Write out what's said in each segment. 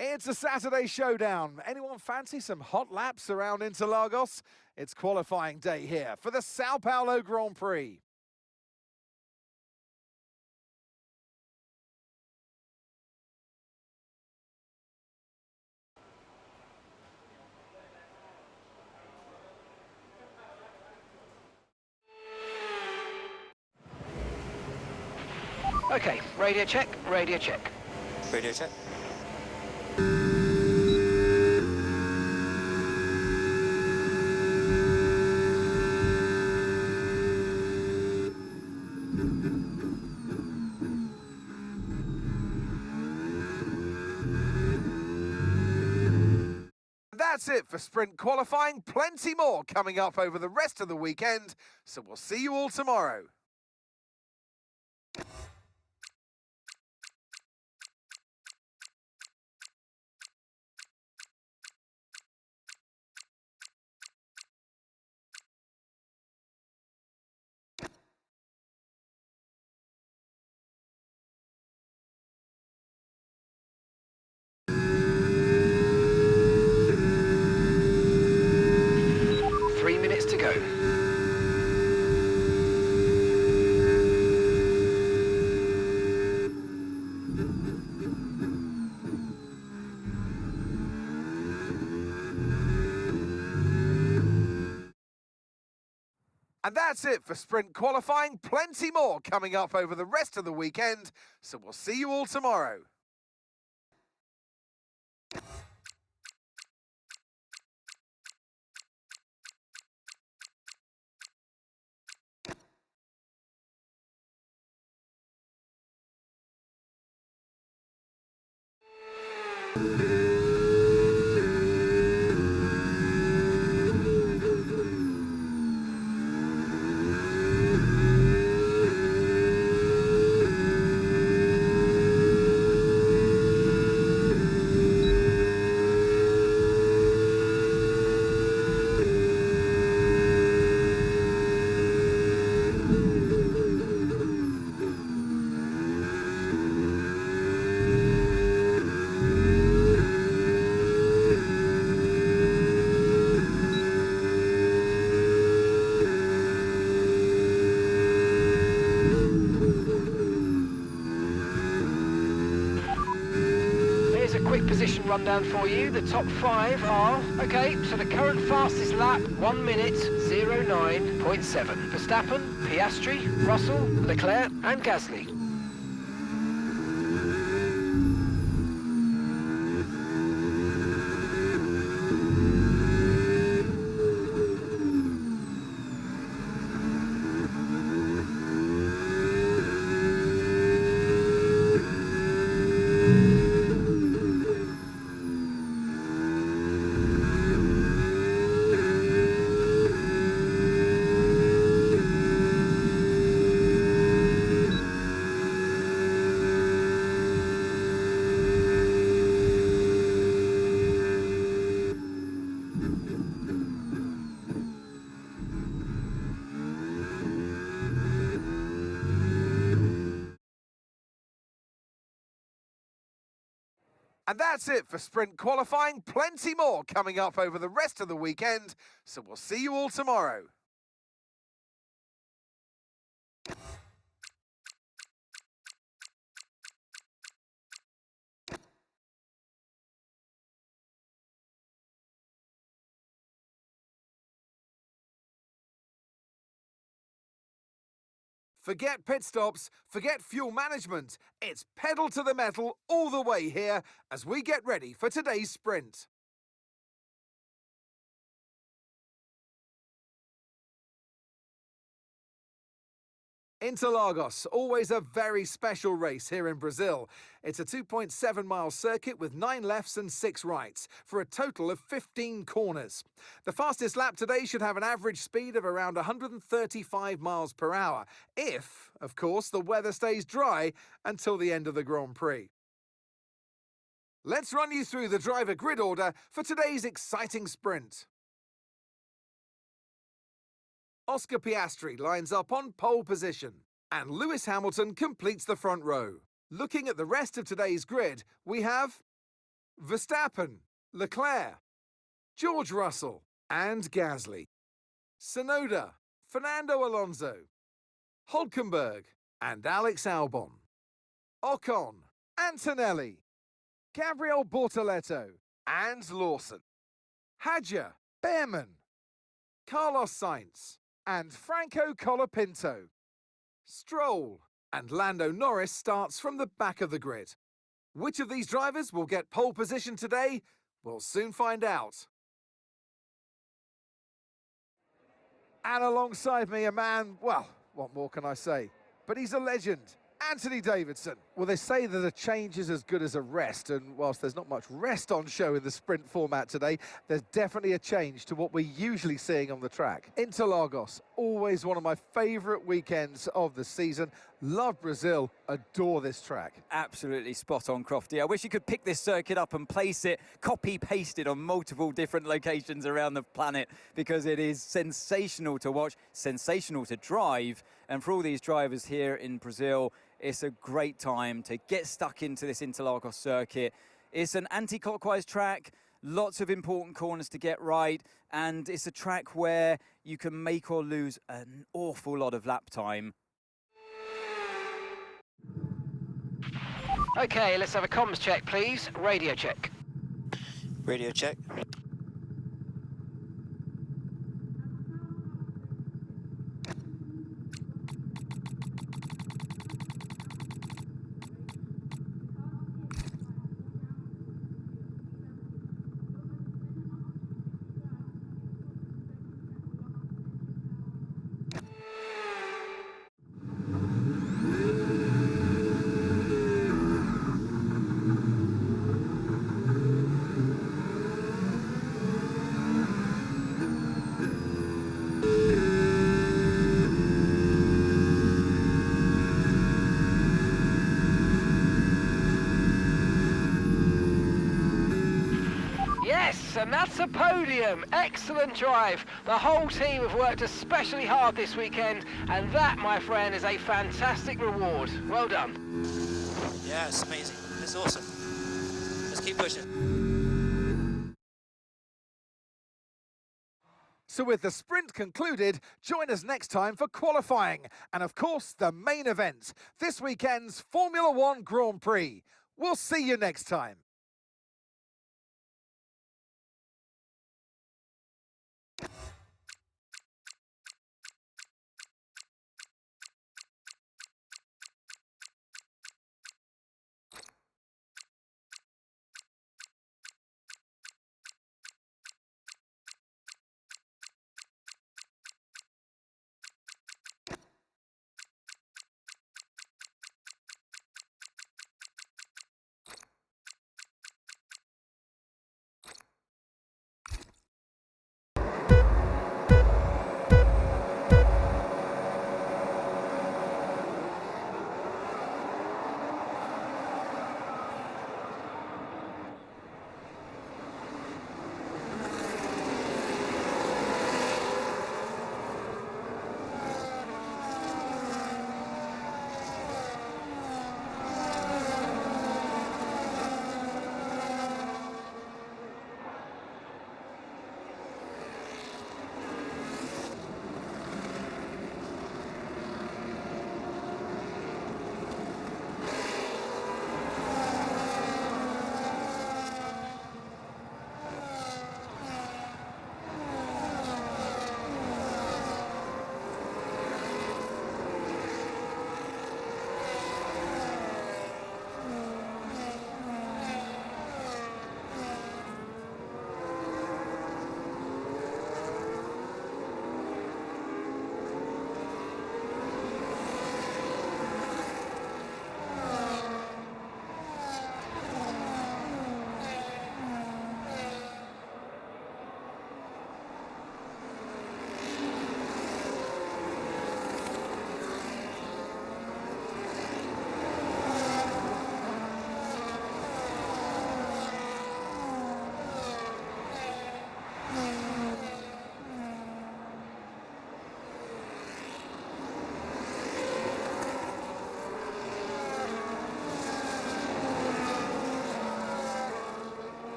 It's a Saturday showdown. Anyone fancy some hot laps around Interlagos? It's qualifying day here for the Sao Paulo Grand Prix. Okay, radio check, radio check. Radio check. That's it for sprint qualifying. Plenty more coming up over the rest of the weekend, so we'll see you all tomorrow. To go. And that's it for sprint qualifying. Plenty more coming up over the rest of the weekend, so we'll see you all tomorrow. Quick position rundown for you. The top 5 are, so the current fastest lap, 1 minute 09.7. Verstappen, Piastri, Russell, Leclerc and Gasly. And that's it for sprint qualifying. Plenty more coming up over the rest of the weekend, so we'll see you all tomorrow. Forget pit stops, forget fuel management. It's pedal to the metal all the way here as we get ready for today's sprint. Interlagos, always a very special race here in Brazil. It's a 2.7-mile circuit with 9 lefts and 6 rights, for a total of 15 corners. The fastest lap today should have an average speed of around 135 miles per hour, if, of course, the weather stays dry until the end of the Grand Prix. Let's run you through the driver grid order for today's exciting sprint. Oscar Piastri lines up on pole position, and Lewis Hamilton completes the front row. Looking at the rest of today's grid, we have Verstappen, Leclerc, George Russell and Gasly, Tsunoda, Fernando Alonso, Hulkenberg and Alex Albon, Ocon, Antonelli, Gabriel Bortoleto and Lawson, Hadjar, Behrman, Carlos Sainz and Franco Colapinto, Stroll and Lando Norris starts from the back of the grid. Which of these drivers will get pole position today? We'll soon find out. And alongside me, a man, well, what more can I say? But he's a legend, Anthony Davidson. Well, they say that a change is as good as a rest, and whilst there's not much rest on show in the sprint format today, there's definitely a change to what we're usually seeing on the track. Interlagos, always one of my favourite weekends of the season. Love Brazil, adore this track. Absolutely spot on, Crofty. I wish you could pick this circuit up and place it, copy-paste it on multiple different locations around the planet, because it is sensational to watch, sensational to drive, and for all these drivers here in Brazil, it's a great time to get stuck into this Interlagos circuit. It's an anti-clockwise track, lots of important corners to get right, and it's a track where you can make or lose an awful lot of lap time. Okay, let's have a comms check, please. Radio check. Radio check. Yes, and that's a podium. Excellent drive. The whole team have worked especially hard this weekend, and that, my friend, is a fantastic reward. Well done. Yeah, it's amazing. It's awesome. Let's keep pushing. So with the sprint concluded, join us next time for qualifying and, of course, the main event, this weekend's Formula One Grand Prix. We'll see you next time.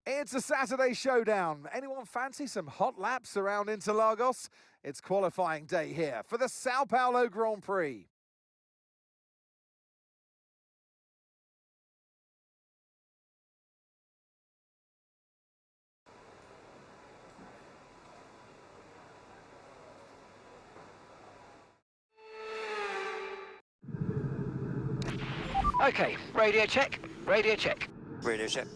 It's a Saturday showdown. Anyone fancy some hot laps around Interlagos? It's qualifying day here for the Sao Paulo Grand Prix. Okay, radio check, radio check. Radio check.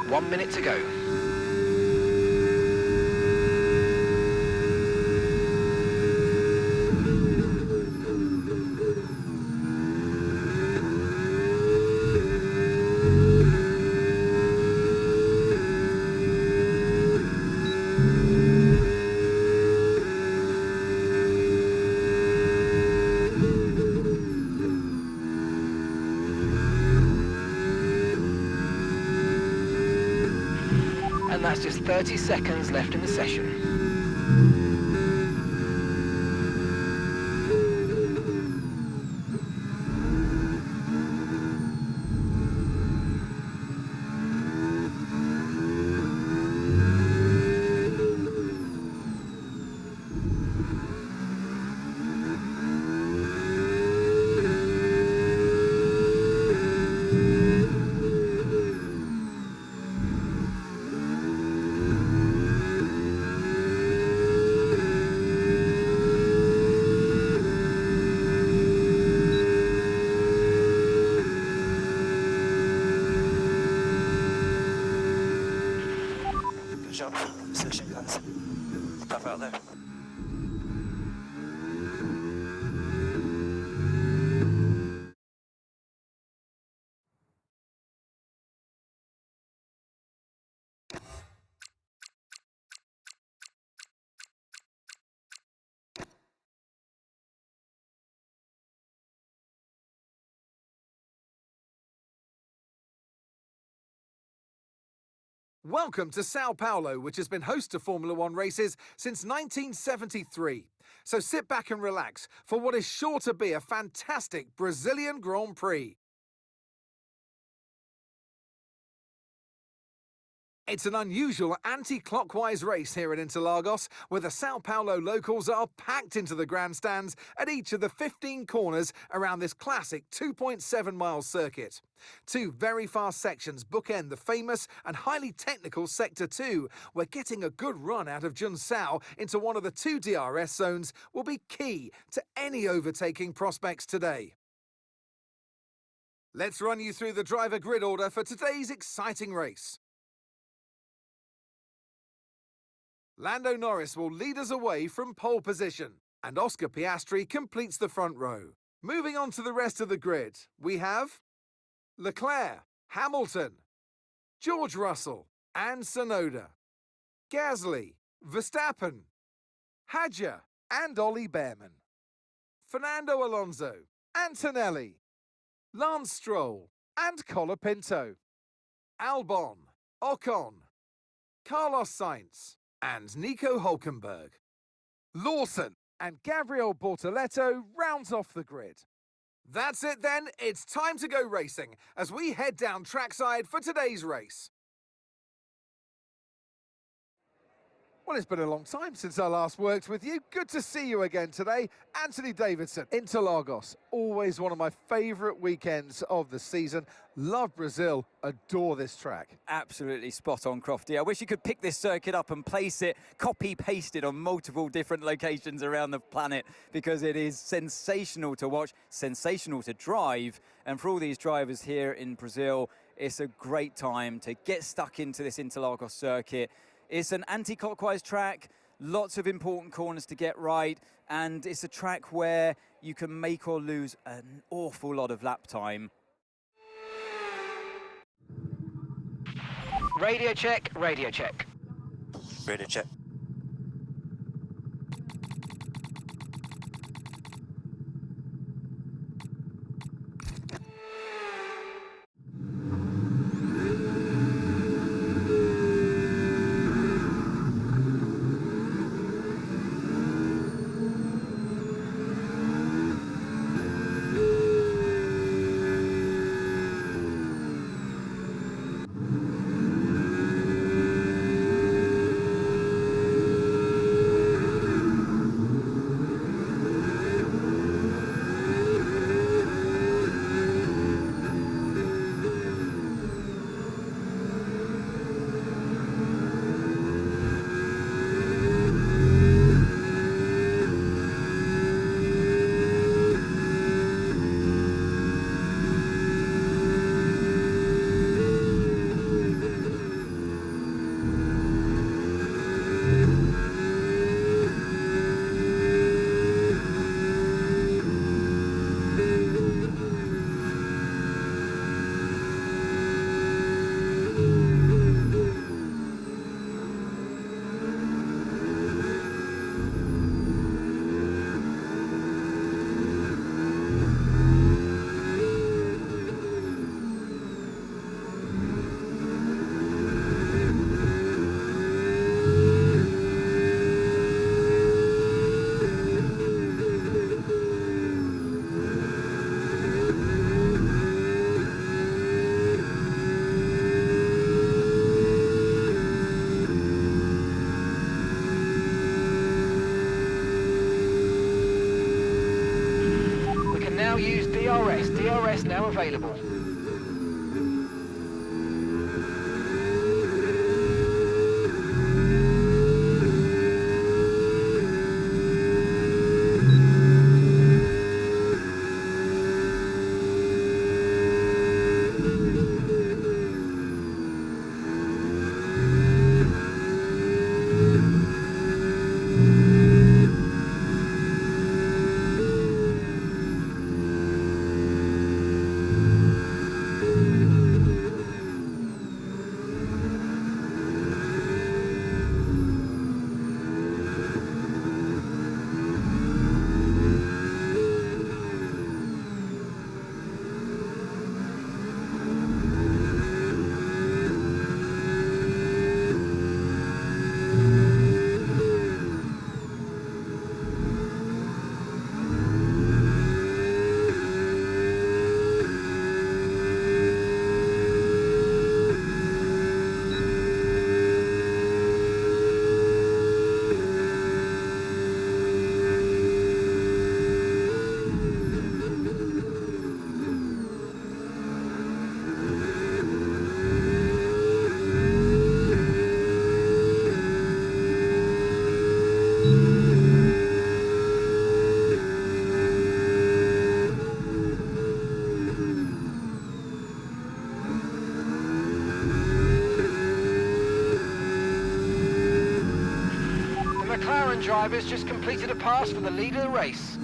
One minute to go. And that's just 30 seconds left in the session. Good job. Session, guys. Tough out there. Welcome to Sao Paulo, which has been host to Formula One races since 1973. So sit back and relax for what is sure to be a fantastic Brazilian Grand Prix. It's an unusual anti-clockwise race here at Interlagos, where the Sao Paulo locals are packed into the grandstands at each of the 15 corners around this classic 2.7-mile circuit. Two very fast sections bookend the famous and highly technical Sector 2, where getting a good run out of Junsao into one of the two DRS zones will be key to any overtaking prospects today. Let's run you through the driver grid order for today's exciting race. Lando Norris will lead us away from pole position, and Oscar Piastri completes the front row. Moving on to the rest of the grid, we have Leclerc, Hamilton, George Russell, and Tsunoda. Gasly, Verstappen, Hadjar and Ollie Behrman, Fernando Alonso, Antonelli, Lance Stroll and Colapinto, Albon, Ocon, Carlos Sainz and Nico Hülkenberg. Lawson and Gabriel Bortoleto rounds off the grid. That's it then, it's time to go racing as we head down trackside for today's race. Well, it's been a long time since I last worked with you. Good to see you again today. Anthony Davidson, Interlagos, always one of my favourite weekends of the season. Love Brazil, adore this track. Absolutely spot on, Crofty. I wish you could pick this circuit up and place it, copy-paste it on multiple different locations around the planet, because it is sensational to watch, sensational to drive. And for all these drivers here in Brazil, it's a great time to get stuck into this Interlagos circuit. It's an anti-clockwise track, lots of important corners to get right, and it's a track where you can make or lose an awful lot of lap time. Radio check, radio check. Radio check. Now use DRS. DRS now available. McLaren drivers just completed a pass for the lead of the race.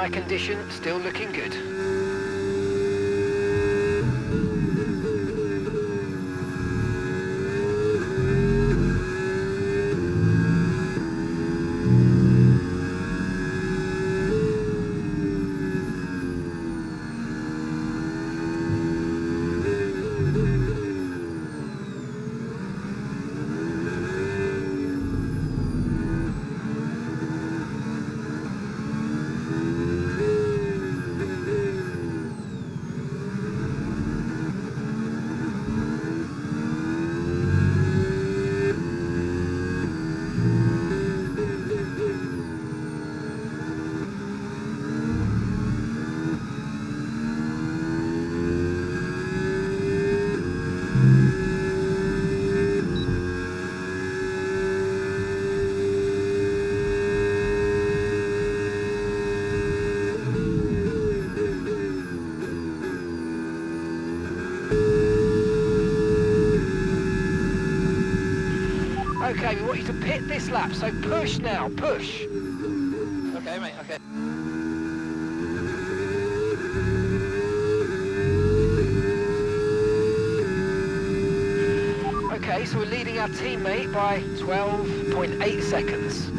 tyre condition still looking good. Okay, we want you to pit this lap, so push now, push. Okay, mate, okay. Okay, so we're leading our teammate by 12.8 seconds.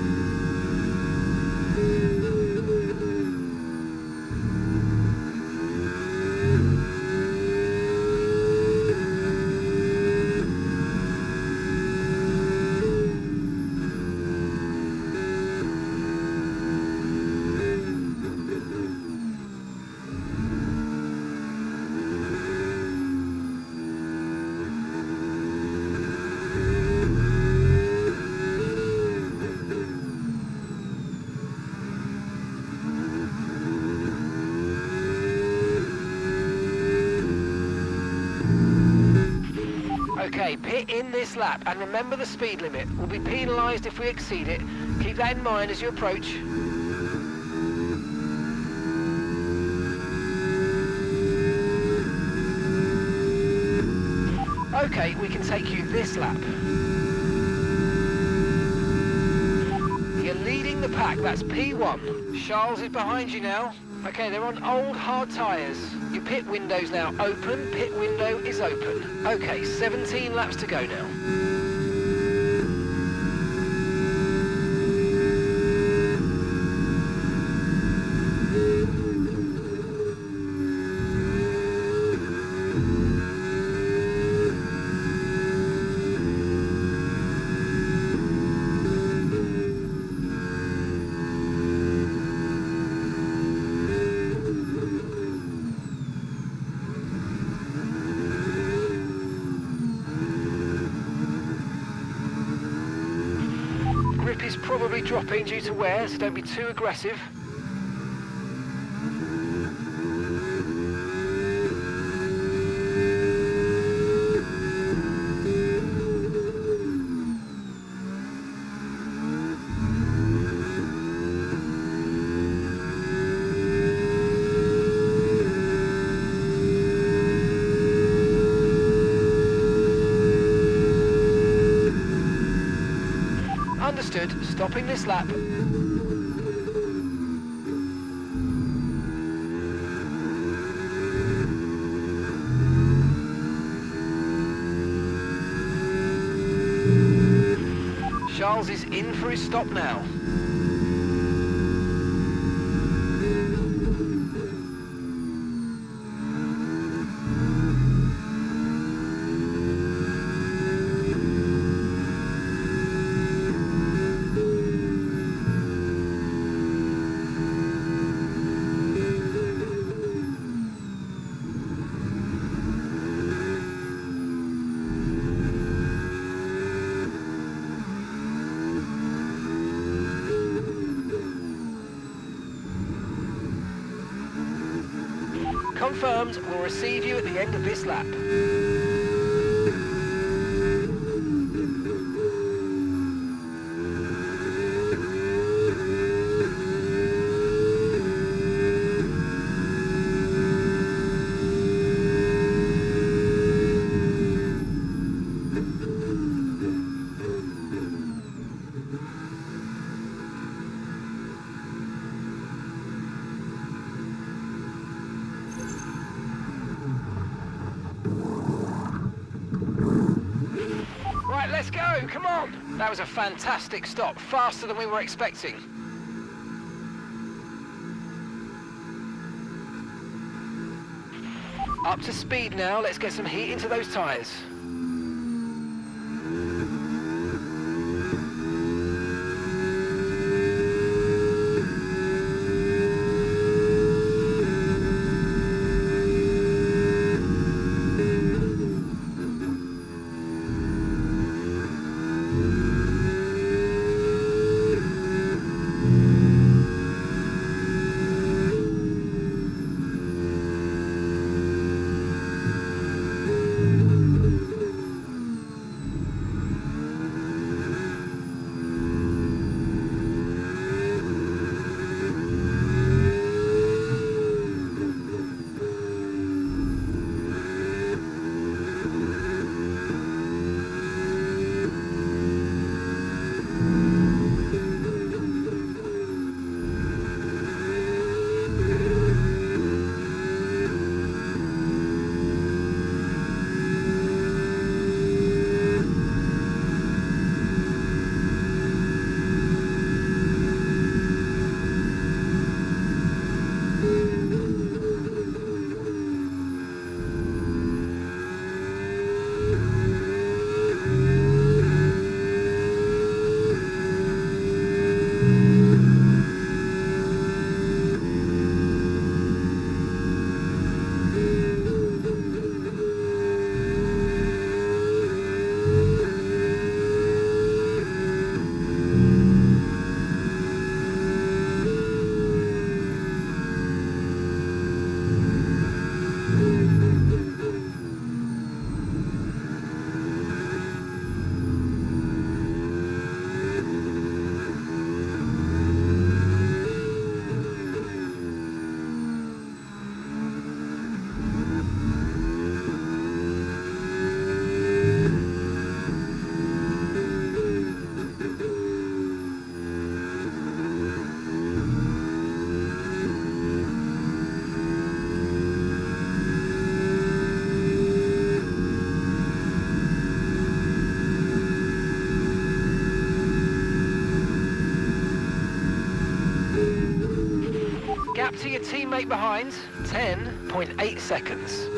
Okay, pit in this lap, and remember the speed limit. We'll be penalised if we exceed it. Keep that in mind as you approach. Okay, we can take you this lap. You're leading the pack, that's P1. Charles is behind you now. Okay, they're on old hard tyres. Your pit window's now open, pit window is open. Okay, 17 laps to go now. Grip is probably dropping due to wear, so don't be too aggressive. Understood. Stopping this lap. Charles is in for his stop now. Confirmed, we'll receive you at the end of this lap. right, let's go, come on. That was a fantastic stop, faster than we were expecting. Up to speed now, let's get some heat into those tyres. Gap to your teammate behind, 10.8 seconds.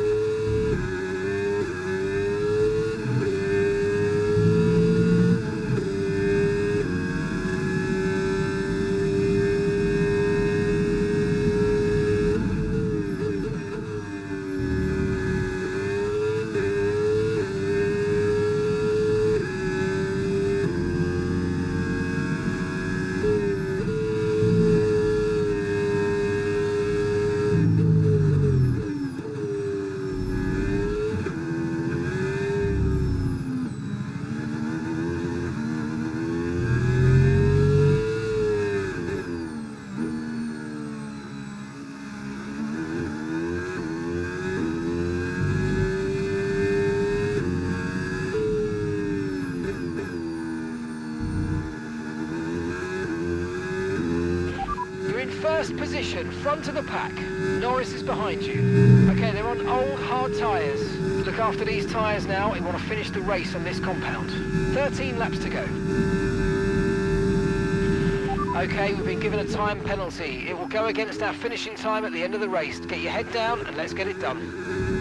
First position, front of the pack. Norris is behind you. Okay, they're on old, hard tyres. Look after these tyres now. We want to finish the race on this compound. 13 laps to go. Okay, we've been given a time penalty. It will go against our finishing time at the end of the race. Get your head down and let's get it done.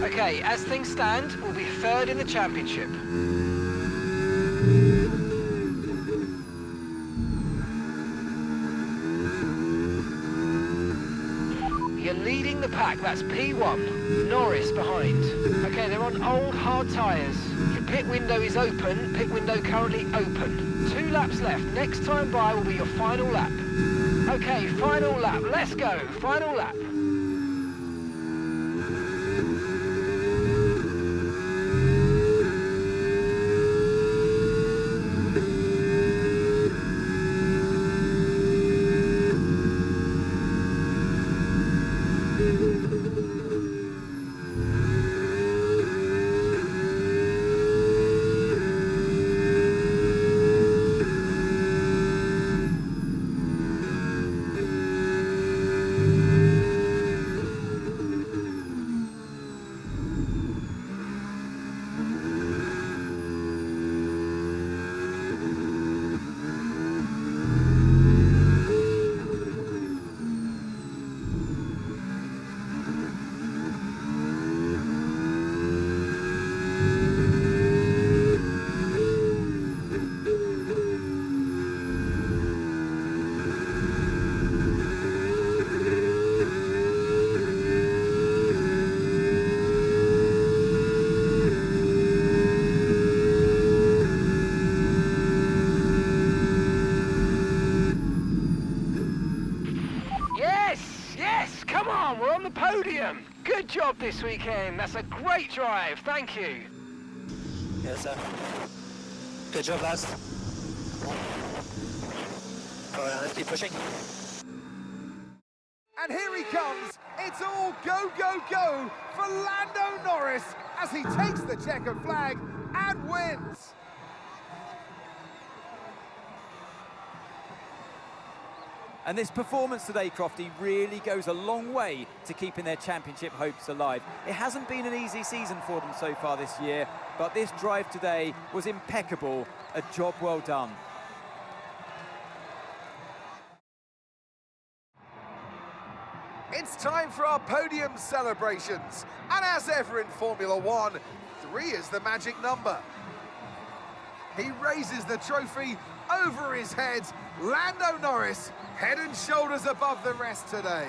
Okay, as things stand, we'll be third in the championship. You're leading the pack, that's P1. Norris behind. Okay, they're on old hard tyres. Your pit window is open, pit window currently open. 2 laps left, next time by will be your final lap. Okay, final lap, let's go, final lap. Come on, we're on the podium. Good job this weekend. That's a great drive. Thank you. Yes, sir. Good job, lads. All right, keep pushing. And here he comes. It's all go, go, go for Lando Norris as he takes the checkered flag and wins. And this performance today, Crofty, really goes a long way to keeping their championship hopes alive. It hasn't been an easy season for them so far this year, but this drive today was impeccable. A job well done. It's time for our podium celebrations. And as ever in Formula One, 3 is the magic number. He raises the trophy over his head. Lando Norris, head and shoulders above the rest today.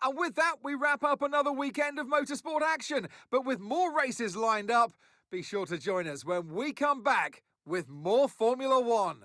And with that, we wrap up another weekend of motorsport action. But with more races lined up, be sure to join us when we come back with more Formula One.